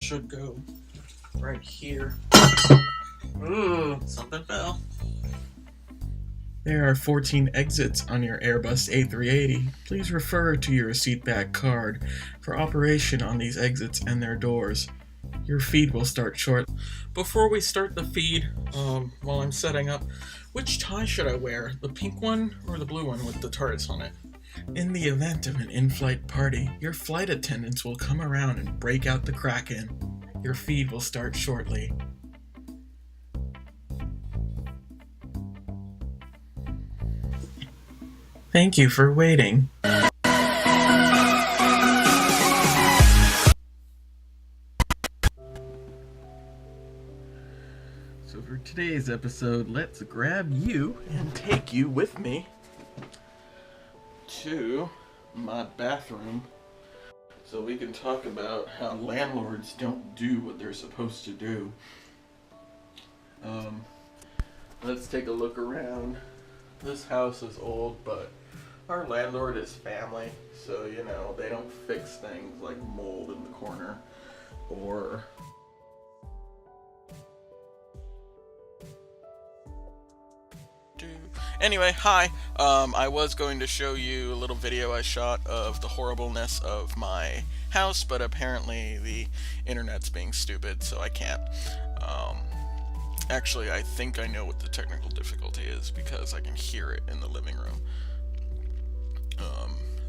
should go right here. Ooh, something fell. There are 14 exits on your Airbus A380. Please refer to your seatback card for operation on these exits and their doors. Your feed will start shortly. Before we start the feed, while I'm setting up, which tie should I wear? The pink one or the blue one with the TARDIS on it? In the event of an in-flight party, your flight attendants will come around and break out the Kraken. Your feed will start shortly. Thank you for waiting. So for today's episode, let's grab you and take you with me to my bathroom so we can talk about how landlords don't do what they're supposed to do. Let's take a look around. This house is old, but our landlord is family, so you know, they don't fix things like mold in the corner or Anyway, hi. I was going to show you a little video I shot of the horribleness of my house, but apparently the internet's being stupid, so I can't. Actually, I think I know what the technical difficulty is because I can hear it in the living room.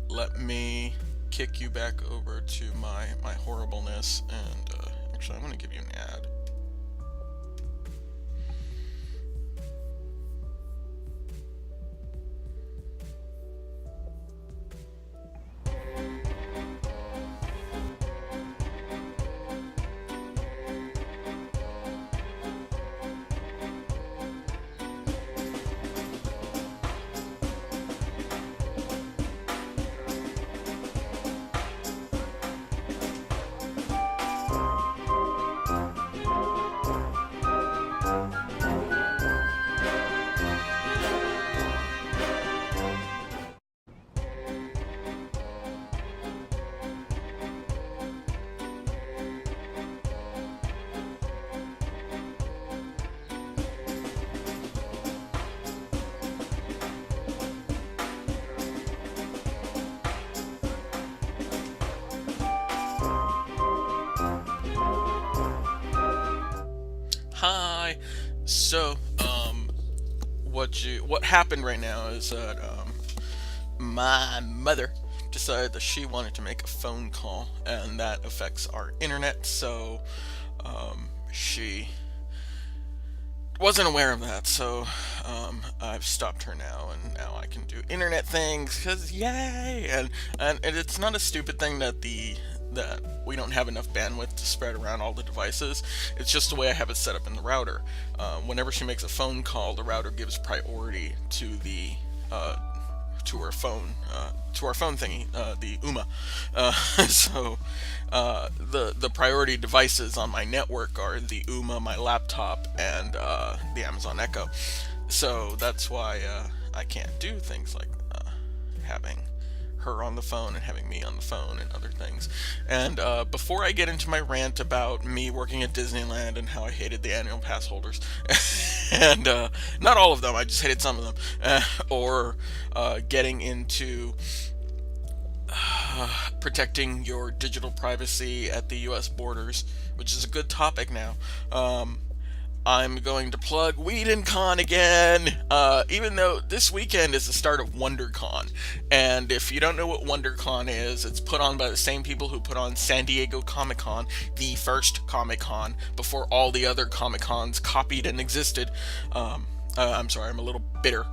Let me kick you back over to my horribleness, and actually I'm going to give you an ad. Hi. So, what happened right now is that my mother decided that she wanted to make a phone call, and that affects our internet. So, she wasn't aware of that. So, I've stopped her now, and now I can do internet things. Cause yay! And it's not a stupid thing that we don't have enough bandwidth to spread around all the devices. It's just the way I have it set up in the router. Whenever she makes a phone call, the router gives priority to the to her phone, to our phone thingy, the UMA. So the priority devices on my network are the UMA, my laptop, and the Amazon Echo. So that's why I can't do things like having her on the phone and having me on the phone and other things. And before I get into my rant about me working at Disneyland and how I hated the annual pass holders, and not all of them, I just hated some of them, or getting into protecting your digital privacy at the US borders, which is a good topic now. I'm going to plug WhedonCon again, even though this weekend is the start of WonderCon. And if you don't know what WonderCon is, it's put on by the same people who put on San Diego Comic-Con, the first Comic-Con, before all the other Comic-Cons copied and existed. I'm sorry, I'm a little bitter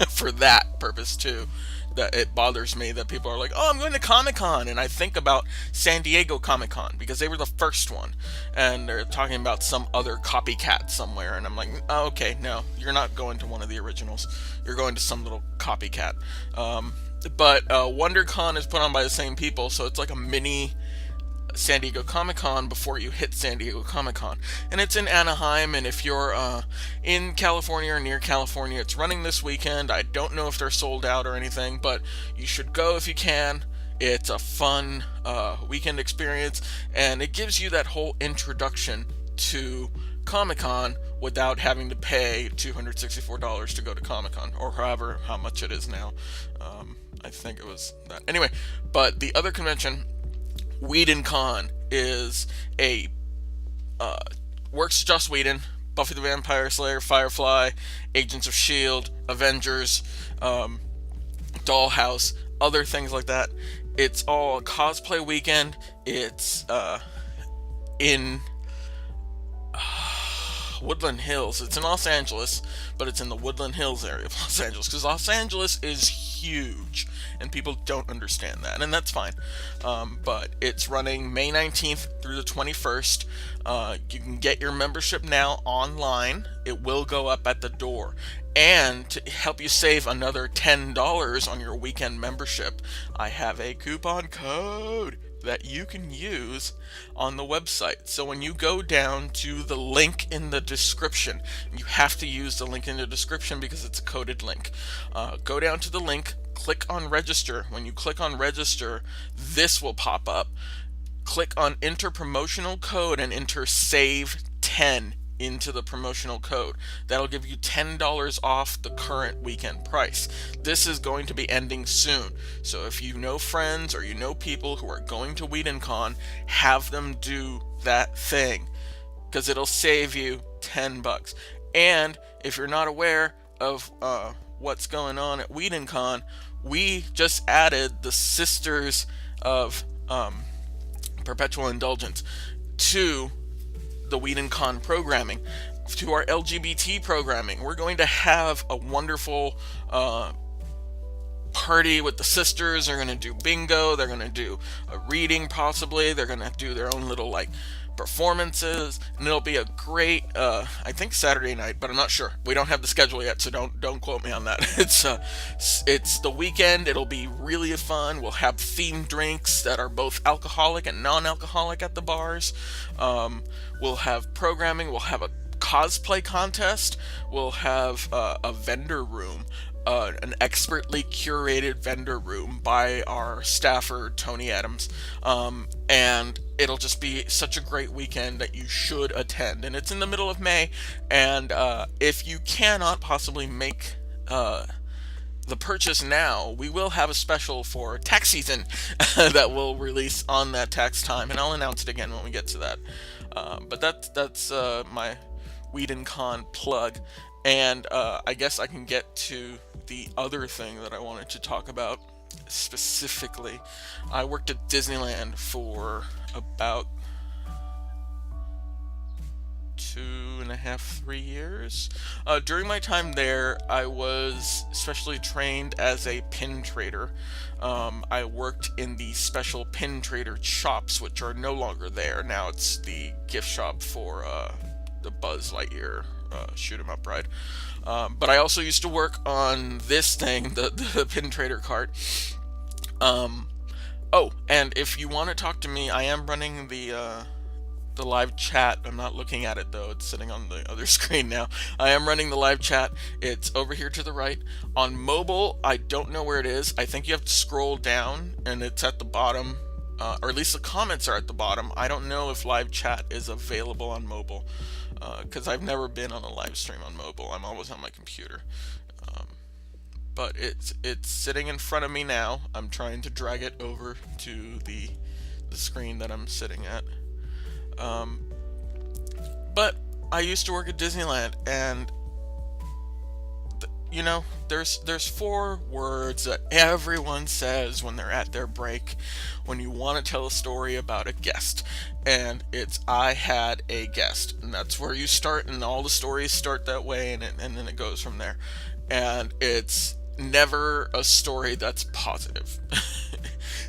for that purpose too. That it bothers me that people are like, oh, I'm going to Comic-Con, and I think about San Diego Comic-Con because they were the first one, and they're talking about some other copycat somewhere, and I'm like, oh, okay, no, you're not going to one of the originals, you're going to some little copycat. But WonderCon is put on by the same people, so it's like a mini San Diego Comic-Con before you hit San Diego Comic-Con. And it's in Anaheim, and if you're in California or near California, it's running this weekend. I don't know if they're sold out or anything, but you should go if you can. It's a fun weekend experience, and it gives you that whole introduction to Comic Con without having to pay $264 to go to Comic Con, or however how much it is now. I think it was that. Anyway, but the other convention, Whedon Con, is a uh, works Joss Whedon, Buffy the Vampire Slayer, Firefly, Agents of Shield, Avengers, um, Dollhouse, other things like that. It's all a cosplay weekend. It's in Woodland Hills. It's in Los Angeles, but it's in the Woodland Hills area of Los Angeles because Los Angeles is huge and people don't understand that, and that's fine. But it's running May 19th through the 21st. You can get your membership now online. It will go up at the door. And to help you save another $10 on your weekend membership, I have a coupon code that you can use on the website. So when you go down to the link in the description, you have to use the link in the description because it's a coded link. Go down to the link, click on register. When you click on register, this will pop up. Click on enter promotional code and enter save 10 into the promotional code. That'll give you $10 off the current weekend price. This is going to be ending soon. So if you know friends or you know people who are going to WhedonCon, have them do that thing because it'll save you $10. And if you're not aware of what's going on at WhedonCon, we just added the Sisters of Perpetual Indulgence to the WhedonCon programming, to our LGBT programming. We're going to have a wonderful party with the sisters. They're going to do bingo. They're going to do a reading, possibly. They're going to do their own little performances, and it'll be a great I think Saturday night, but I'm not sure. We don't have the schedule yet, so don't quote me on that. It's the weekend. It'll be really fun. We'll have themed drinks that are both alcoholic and non-alcoholic at the bars. We'll have programming. We'll have a cosplay contest. We'll have a vendor room, an expertly curated vendor room by our staffer Tony Adams, and it'll just be such a great weekend that you should attend. And it's in the middle of May, and if you cannot possibly make the purchase now, we will have a special for tax season that will release on that tax time, and I'll announce it again when we get to that. But that's my WhedonCon plug. And I guess I can get to the other thing that I wanted to talk about specifically. I worked at Disneyland for about 2.5, 3 years. During my time there, I was specially trained as a pin trader. I worked in the special pin trader shops, which are no longer there. Now it's the gift shop for the Buzz Lightyear shoot 'em up ride. But I also used to work on this thing, the pin trader cart. Oh, and if you want to talk to me, I am running the live chat. I'm not looking at it though, it's sitting on the other screen now. I am running the live chat. It's over here to the right. On mobile, I don't know where it is. I think you have to scroll down and it's at the bottom, or at least the comments are at the bottom. I don't know if live chat is available on mobile, because I've never been on a live stream on mobile. I'm always on my computer. But it's sitting in front of me now. I'm trying to drag it over to the screen that I'm sitting at. But I used to work at Disneyland, and there's 4 words that everyone says when they're at their break when you want to tell a story about a guest, and it's "I had a guest," and that's where you start, and all the stories start that way, and then it goes from there. And it's never a story that's positive.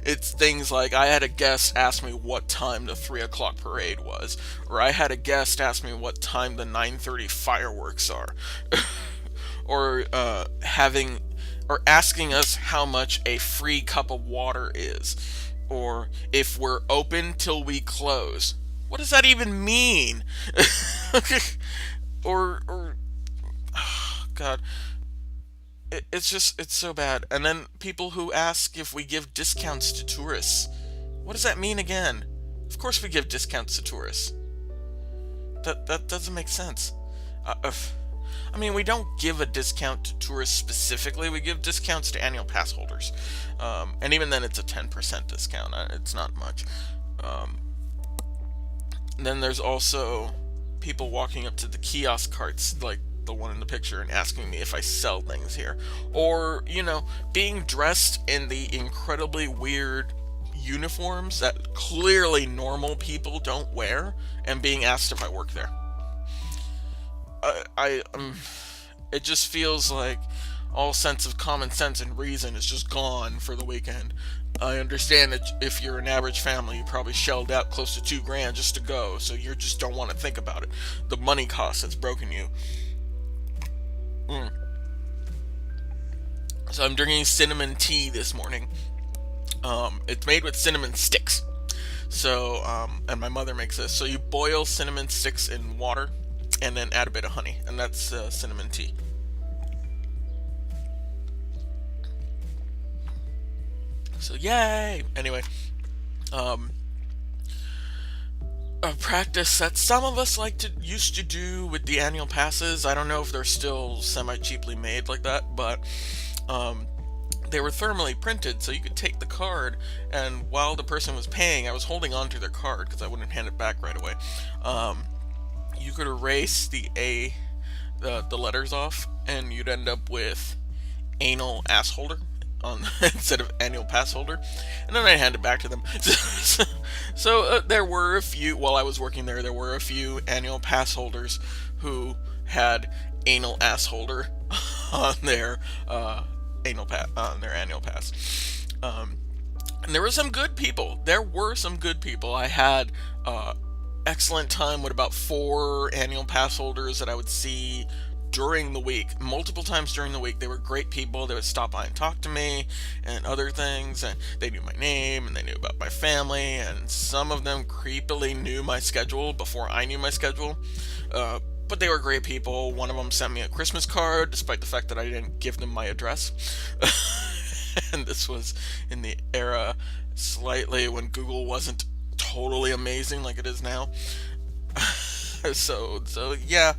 It's things like, "I had a guest ask me what time the 3 o'clock parade was," or "I had a guest ask me what time the 9:30 fireworks are," or asking us how much a free cup of water is, or if we're open till we close. What does that even mean? or oh God. it's so bad. And then people who ask if we give discounts to tourists. What does that mean again? Of course we give discounts to tourists. That doesn't make sense. I mean, we don't give a discount to tourists specifically. We give discounts to annual pass holders, and even then, it's a 10% discount. It's not much. Um, then there's also people walking up to the kiosk carts, like the one in the picture, and asking me if I sell things here, or being dressed in the incredibly weird uniforms that clearly normal people don't wear, and being asked if I work there. It just feels like all sense of common sense and reason is just gone for the weekend. I understand that if you're an average family, you probably shelled out close to 2 grand just to go, so you just don't want to think about it. The money cost has broken you. Mm. So I'm drinking cinnamon tea this morning. It's made with cinnamon sticks. So, and my mother makes this. So you boil cinnamon sticks in water, and then add a bit of honey, and that's cinnamon tea. So yay! Anyway, um, a practice that some of us used to do with the annual passes. I don't know if they're still semi cheaply made like that, but um, they were thermally printed, so you could take the card, and while the person was paying, I was holding on to their card because I wouldn't hand it back right away. You could erase the letters off, and you'd end up with anal ass holder on instead of annual pass holder, and then I hand it back to them. So there were a few while I was working there. There were a few annual pass holders who had anal ass holder on their on their annual pass. And there were some good people. There were some good people. I had excellent time with about 4 annual pass holders that I would see during the week, multiple times during the week. They were great people. They would stop by and talk to me and other things, and they knew my name and they knew about my family, and some of them creepily knew my schedule before I knew my schedule. But they were great people. One of them sent me a Christmas card, despite the fact that I didn't give them my address. And this was in the era slightly when Google wasn't totally amazing like it is now. So yeah.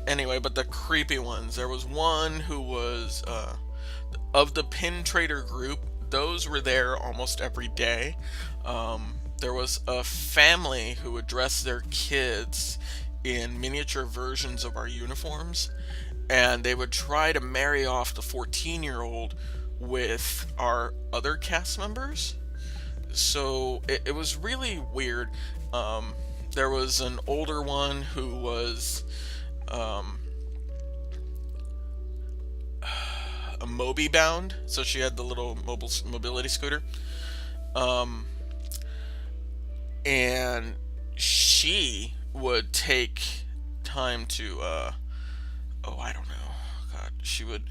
Anyway, but the creepy ones. There was one who was of the pin trader group. Those were there almost every day. There was a family who would dress their kids in miniature versions of our uniforms, and they would try to marry off the 14-year-old with our other cast members. So it was really weird. There was an older one who was a Moby bound, so she had the little mobility scooter, and she would take time to oh, I don't know, God, she would.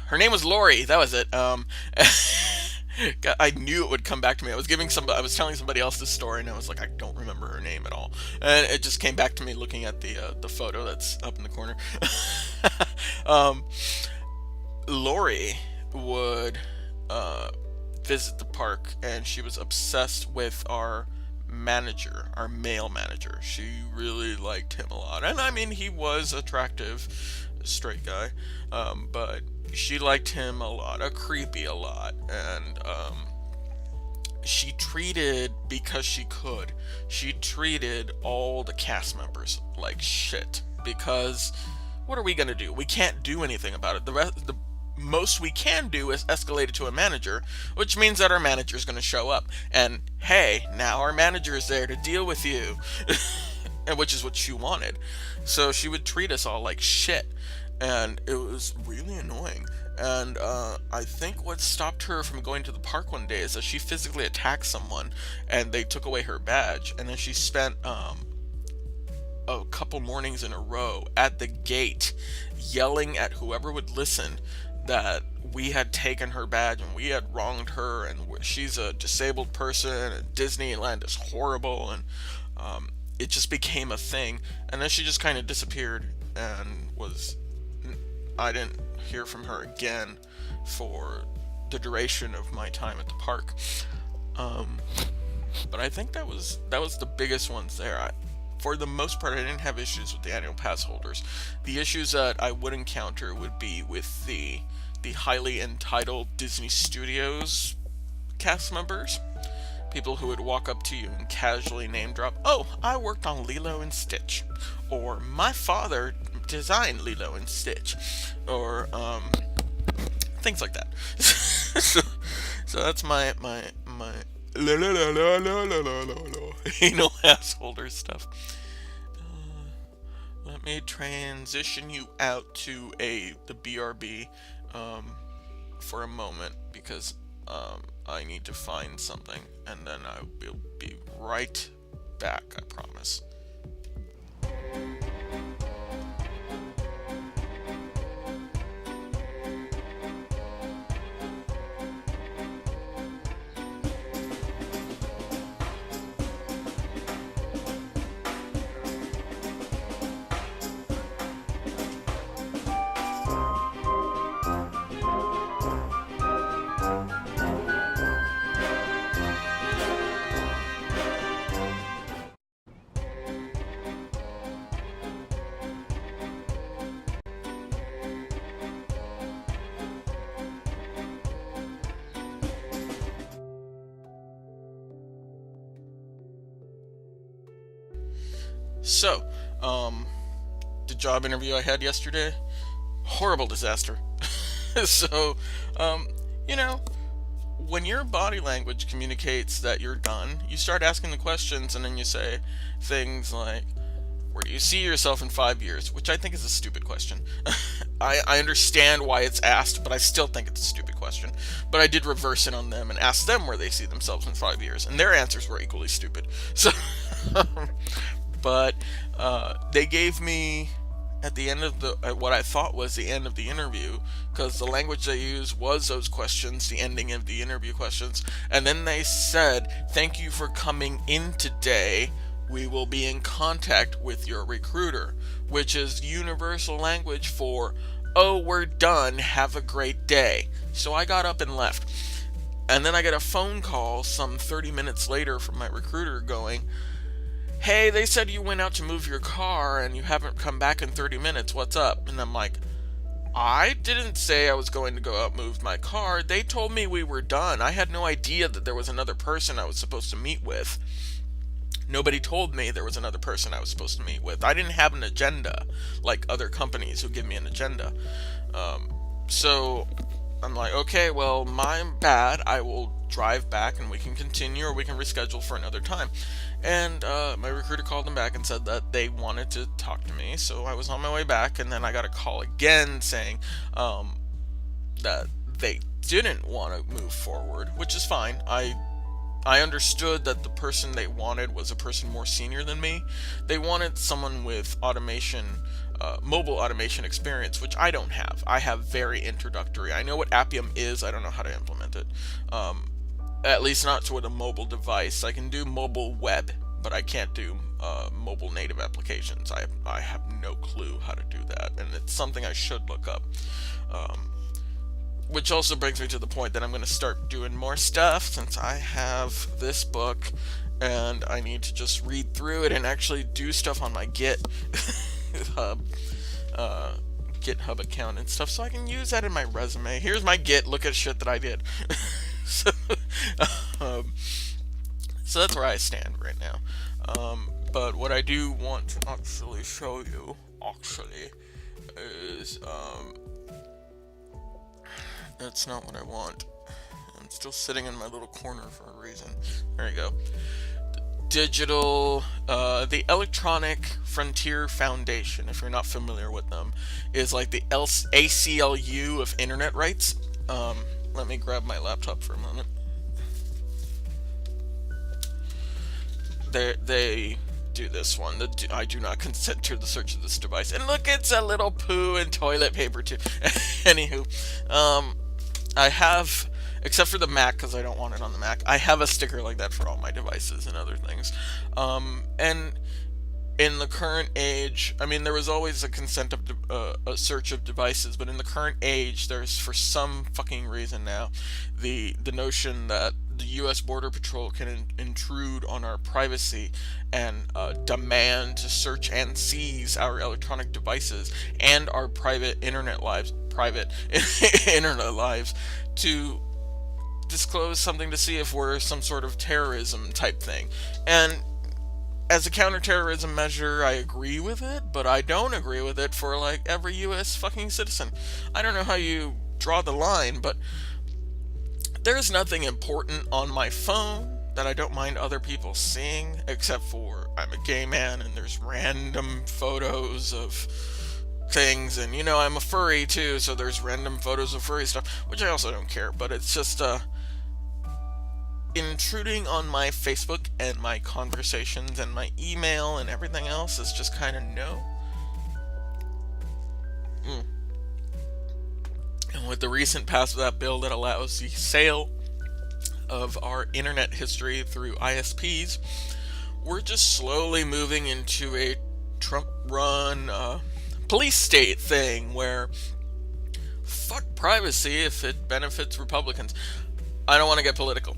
Her name was Lori. That was it. God, I knew it would come back to me. I was telling somebody else this story, and I was like, I don't remember her name at all, and it just came back to me looking at the photo that's up in the corner. um, Lori would visit the park, and she was obsessed with our manager, our male manager. She really liked him a lot, and I mean, he was attractive, straight guy, but she liked him a lot, a creepy a lot, and she treated, because she treated all the cast members like shit, because what are we gonna do? We can't do anything about it. The most we can do is escalate it to a manager, which means that our manager is going to show up, and hey, now our manager is there to deal with you. And which is what she wanted. So she would treat us all like shit, and it was really annoying. And I think what stopped her from going to the park one day is that she physically attacked someone, and they took away her badge, and then she spent a couple mornings in a row at the gate yelling at whoever would listen that we had taken her badge and we had wronged her, and she's a disabled person, and Disneyland is horrible, and it just became a thing. And then she just kind of disappeared, and I didn't hear from her again for the duration of my time at the park. Um, but I think that was the biggest ones there. For the most part, I didn't have issues with the annual pass holders. The issues that I would encounter would be with the highly entitled Disney Studios cast members. People who would walk up to you and casually name drop, "Oh, I worked on Lilo and Stitch," or "My father designed Lilo and Stitch," or things like that. so, so that's my la la la la la la la la la anal ass holder stuff. Let me transition you out to the BRB for a moment because I need to find something, and then I will be right back, I promise. So, the job interview I had yesterday, horrible disaster. so, um, you know, when your body language communicates that you're done, you start asking the questions, and then you say things like, "Where do you see yourself in 5 years?" Which I think is a stupid question. I understand why it's asked, but I still think it's a stupid question. But I did reverse it on them and ask them where they see themselves in 5 years, and their answers were equally stupid. So, but they gave me at the end of at what I thought was the end of the interview, because the language they used was those questions, the ending of the interview questions, and then they said, "Thank you for coming in today. We will be in contact with your recruiter," which is universal language for, "Oh, we're done. Have a great day." So I got up and left. And then I get a phone call some 30 minutes later from my recruiter going, "Hey, they said you went out to move your car and you haven't come back in 30 minutes. What's up?" And I'm like, "I didn't say I was going to go out and move my car. They told me we were done. I had no idea that there was another person I was supposed to meet with. Nobody told me there was another person I was supposed to meet with. I didn't have an agenda like other companies who give me an agenda." So I'm like, "Okay, well, my bad. I will drive back and we can continue, or we can reschedule for another time." And my recruiter called them back and said that they wanted to talk to me. So I was on my way back, and then I got a call again saying that they didn't want to move forward, which is fine. I understood that the person they wanted was a person more senior than me. They wanted someone with mobile automation experience, which I don't have. I have very introductory. I know what Appium is. I don't know how to implement it. At least not with a mobile device. I can do mobile web, but I can't do mobile native applications. I have no clue how to do that, and it's something I should look up. Which also brings me to the point that I'm going to start doing more stuff, since I have this book and I need to just read through it and actually do stuff on my GitHub account and stuff, so I can use that in my resume. Here's my Git, look at shit that I did. so, so that's where I stand right now. But what I do want to actually show you, is, that's not what I want. I'm still sitting in my little corner for a reason. There you go. The Electronic Frontier Foundation, if you're not familiar with them, is like the ACLU of internet rights. Let me grab my laptop for a moment. They do this one. I do not consent to the search of this device. And look, it's a little poo and toilet paper too. Anywho, I have, except for the Mac, because I don't want it on the Mac, I have a sticker like that for all my devices and other things. And in the current age, I mean, there was always a consent of a search of devices, but in the current age, there's for some fucking reason now the notion that the U.S. Border Patrol can intrude on our privacy and demand to search and seize our electronic devices and our private internet lives, to disclose something to see if we're some sort of terrorism type thing. And as a counterterrorism measure, I agree with it, but I don't agree with it for like every U.S. fucking citizen. I don't know how you draw the line, but there's nothing important on my phone that I don't mind other people seeing, except for I'm a gay man and there's random photos of things, and I'm a furry too, so there's random photos of furry stuff, which I also don't care, but it's just intruding on my Facebook and my conversations and my email and everything else is just kind of no. And with the recent pass of that bill that allows the sale of our internet history through ISPs, we're just slowly moving into a Trump-run police state thing where fuck privacy if it benefits Republicans. I don't want to get political.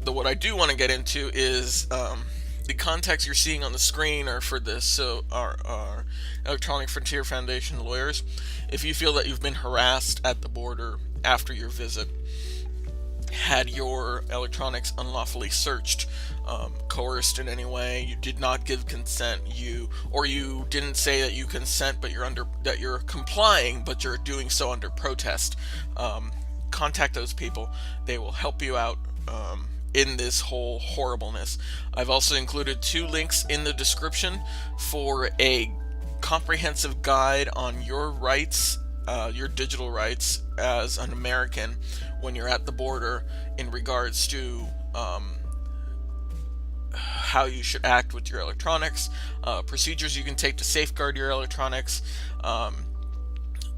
What I do want to get into is the context you're seeing on the screen are for this. So our Electronic Frontier Foundation lawyers, if you feel that you've been harassed at the border after your visit, had your electronics unlawfully searched, coerced in any way, you did not give consent, you didn't say that you consent, but you're complying, but you're doing so under protest, contact those people. They will help you out in this whole horribleness. I've also included 2 links in the description for a comprehensive guide on your rights, your digital rights as an American when you're at the border in regards to how you should act with your electronics, procedures you can take to safeguard your electronics,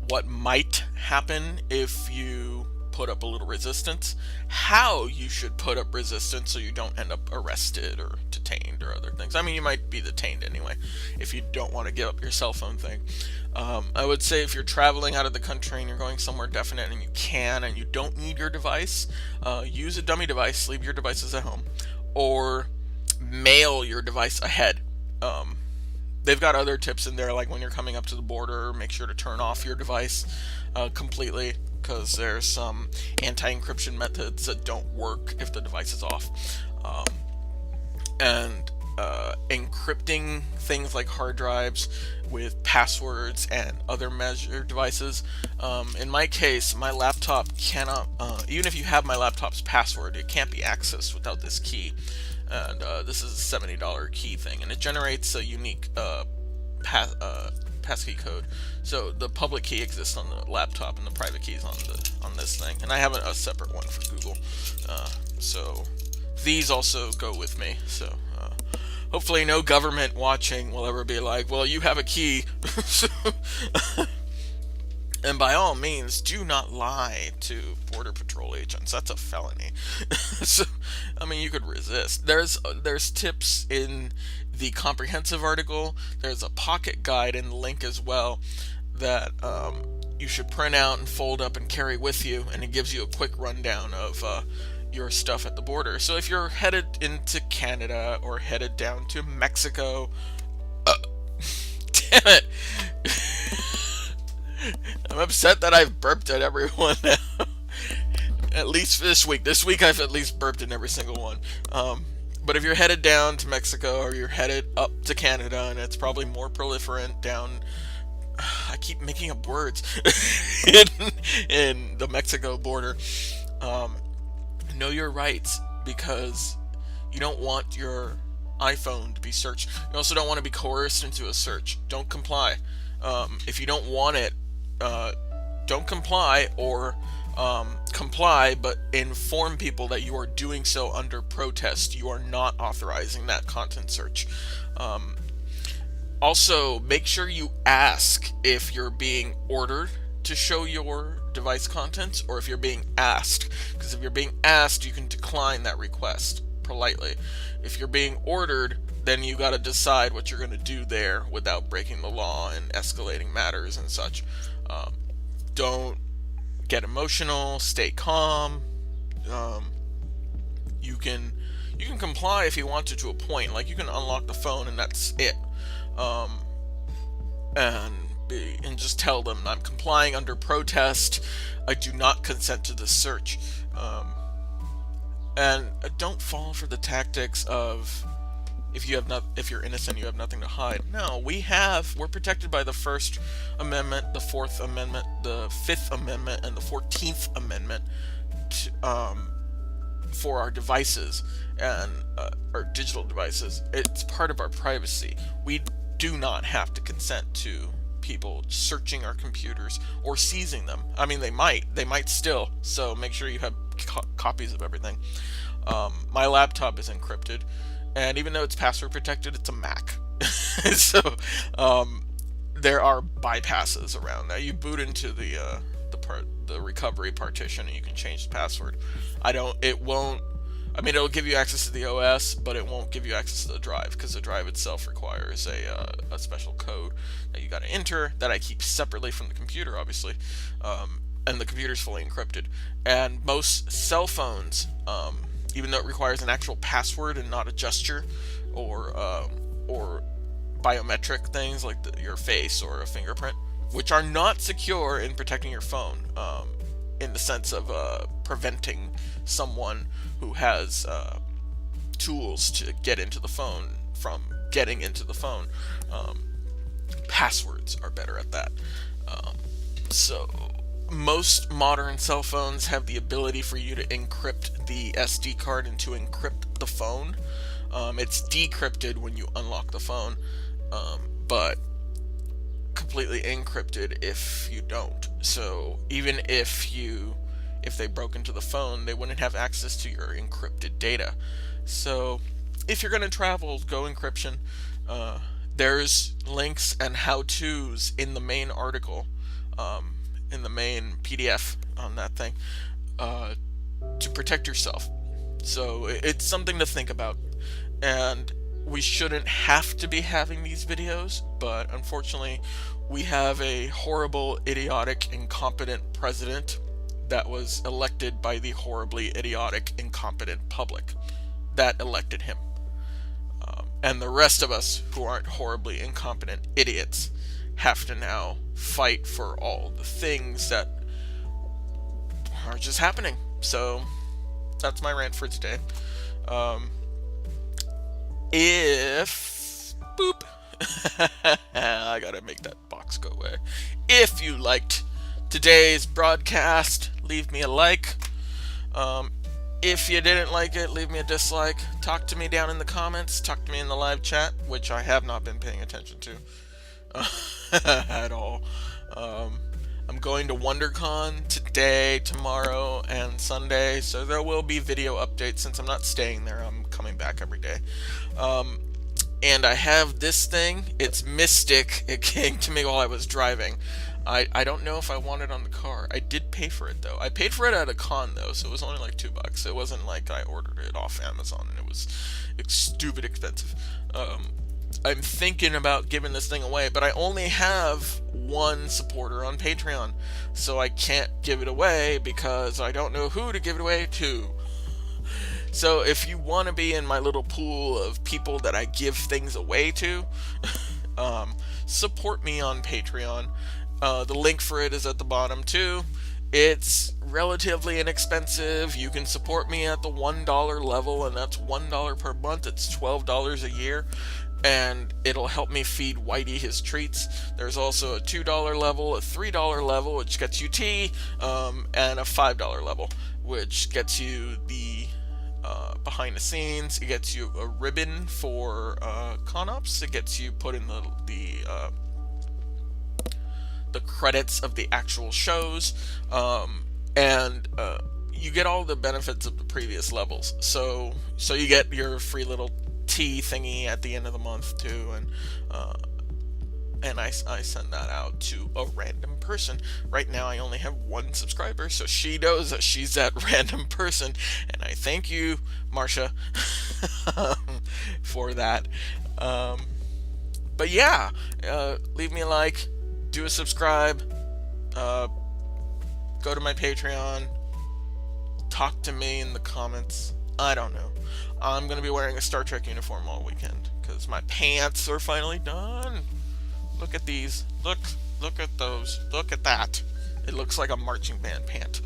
what might happen if you put up a little resistance, how you should put up resistance so you don't end up arrested or detained or other things. I mean, you might be detained anyway if you don't want to give up your cell phone thing. I would say if you're traveling out of the country and you're going somewhere definite and you can and you don't need your device, use a dummy device, leave your devices at home, or mail your device ahead. They've got other tips in there, like when you're coming up to the border, make sure to turn off your device completely, because there's some anti-encryption methods that don't work if the device is off. And encrypting things like hard drives with passwords and other measure devices. In my case, my laptop cannot, even if you have my laptop's password, it can't be accessed without this key. And this is a $70 key thing, and it generates a unique passkey code. So the public key exists on the laptop, and the private key is on this thing. And I have a separate one for Google. So these also go with me. So hopefully no government watching will ever be like, well, you have a key. And by all means, do not lie to Border Patrol agents. That's a felony. So, I mean, you could resist. There's tips in the comprehensive article. There's a pocket guide in the link as well that you should print out and fold up and carry with you, and it gives you a quick rundown of your stuff at the border. So if you're headed into Canada or headed down to Mexico, damn it. I'm upset that I've burped at everyone now. At least this week. This week I've at least burped in every single one. But if you're headed down to Mexico or you're headed up to Canada, and it's probably more proliferant down, I keep making up words, in the Mexico border, know your rights, because you don't want your iPhone to be searched. You also don't want to be coerced into a search. Don't comply. If you don't want it, don't comply, or comply, but inform people that you are doing so under protest. You are not authorizing that content search. Also, make sure you ask if you're being ordered to show your device contents, or if you're being asked. Because if you're being asked, you can decline that request politely. If you're being ordered, then you got to decide what you're going to do there without breaking the law and escalating matters and such. Don't get emotional. Stay calm. Um, you can comply if you want to a point. Like, you can unlock the phone and that's it. Um, and just tell them, I'm complying under protest. I do not consent to this search. And don't fall for the tactics of, if you're innocent, you have nothing to hide. No, we're protected by the First Amendment, the Fourth Amendment, the Fifth Amendment, and the 14th Amendment for our devices and our digital devices. It's part of our privacy. We do not have to consent to people searching our computers or seizing them. I mean, they might still. So make sure you have copies of everything. My laptop is encrypted, and even though it's password protected, it's a Mac. So there are bypasses around that. You boot into the recovery partition, and you can change the password. It'll give you access to the OS, but it won't give you access to the drive, because the drive itself requires a special code that you got to enter, that I keep separately from the computer, obviously. And the computer's fully encrypted. And most cell phones, even though it requires an actual password and not a gesture or biometric things like your face or a fingerprint, which are not secure in protecting your phone, in the sense of preventing someone who has tools to get into the phone from getting into the phone. Passwords are better at that. So most modern cell phones have the ability for you to encrypt the SD card and to encrypt the phone. It's decrypted when you unlock the phone, but completely encrypted if you don't. So even if they broke into the phone, they wouldn't have access to your encrypted data. So if you're going to travel, go encryption. There's links and how-tos in the main article, in the main PDF on that thing, to protect yourself. So it's something to think about. And we shouldn't have to be having these videos, but unfortunately we have a horrible, idiotic, incompetent president that was elected by the horribly idiotic, incompetent public that elected him. And the rest of us who aren't horribly incompetent idiots have to now fight for all the things that are just happening. So that's my rant for today. I gotta make that box go away. If you liked today's broadcast, leave me a like. If you didn't like it, leave me a dislike. Talk to me down in the comments. Talk to me in the live chat, which I have not been paying attention to at all. I'm going to WonderCon today, tomorrow, and Sunday, so there will be video updates. Since I'm not staying there, I'm coming back every day. And I have this thing. It's Mystic. It came to me while I was driving. I don't know if I want it on the car. I did pay for it, though. I paid for it at a con, though, so it was only like $2. It wasn't like I ordered it off Amazon, and it was stupid expensive. I'm thinking about giving this thing away, but I only have one supporter on Patreon, so I can't give it away because I don't know who to give it away to. So if you want to be in my little pool of people that I give things away to, support me on Patreon. The link for it is at the bottom too. It's relatively inexpensive. You can support me at the $1 level, and that's $1 per month. It's $12 a year, and it'll help me feed Whitey his treats. There's also a $2 level, a $3 level, which gets you tea, and a $5 level, which gets you the behind the scenes. It gets you a ribbon for ConOps. It gets you put in the credits of the actual shows, and you get all the benefits of the previous levels. So you get your free little tea thingy at the end of the month too, and I send that out to a random person. Right now I only have one subscriber, so she knows that she's that random person, and I thank you, Marsha, for that. But yeah, leave me a like, do a subscribe, uh, go to my Patreon, talk to me in the comments. I don't know. I'm gonna be wearing a Star Trek uniform all weekend because my pants are finally done. Look at these. Look at those. Look at that. It looks like a marching band pant.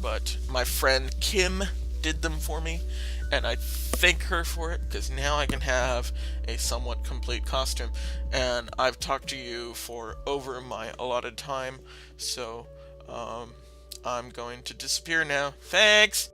But my friend Kim did them for me, and I thank her for it because now I can have a somewhat complete costume. And I've talked to you for over my allotted time, so I'm going to disappear now. Thanks!